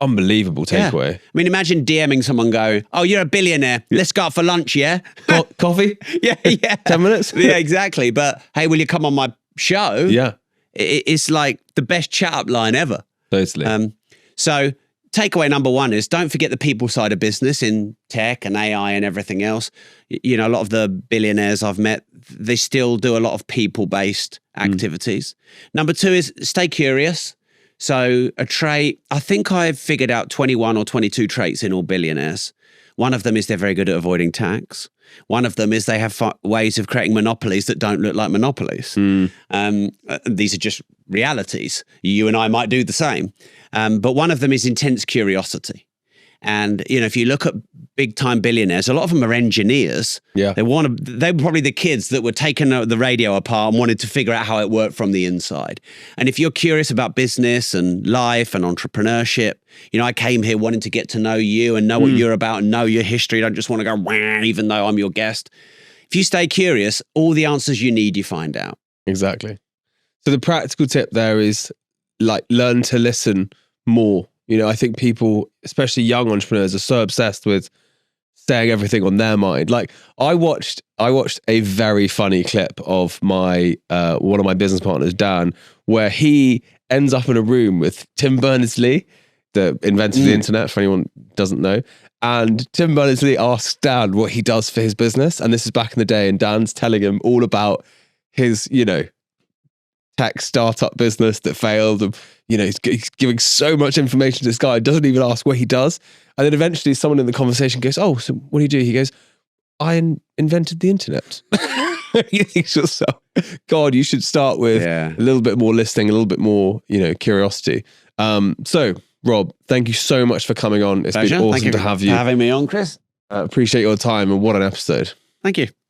unbelievable takeaway. I mean, imagine DMing someone going, "Oh, you're a billionaire. Let's go out for lunch, yeah? Coffee? Yeah. 10 minutes? Yeah, exactly. But hey, will you come on my show? Yeah. It's like the best chat up line ever. Totally. So takeaway number one is don't forget the people side of business in tech and AI and everything else. A lot of the billionaires I've met, they still do a lot of people-based activities. Number two is stay curious. So a trait, I think I've figured out 21 or 22 traits in all billionaires. One of them is they're very good at avoiding tax. One of them is they have ways of creating monopolies that don't look like monopolies. These are just realities. You and I might do the same. But one of them is intense curiosity. And, if you look at big time billionaires, a lot of them are engineers. Yeah. They were probably the kids that were taking the radio apart and wanted to figure out how it worked from the inside. And if you're curious about business and life and entrepreneurship, I came here wanting to get to know you and know what you're about and know your history. I don't just want to go, wah, even though I'm your guest. If you stay curious, all the answers you need, you find out. Exactly. So the practical tip there is learn to listen more. I think people, especially young entrepreneurs, are so obsessed with saying everything on their mind. Like I watched a very funny clip of my one of my business partners, Dan, where he ends up in a room with Tim Berners-Lee, the inventor of the internet, for anyone who doesn't know. And Tim Berners-Lee asks Dan what he does for his business. And this is back in the day, and Dan's telling him all about his, tech startup business that failed. And, he's giving so much information to this guy, doesn't even ask what he does. And then eventually someone in the conversation goes, "Oh, so what do you do?" He goes, "I invented the internet." You think to yourself, God, you should start with a little bit more listening, a little bit more, curiosity. So Rob, thank you so much for coming on. It's been awesome to have you. Having me on, Chris. Appreciate your time, and what an episode. Thank you.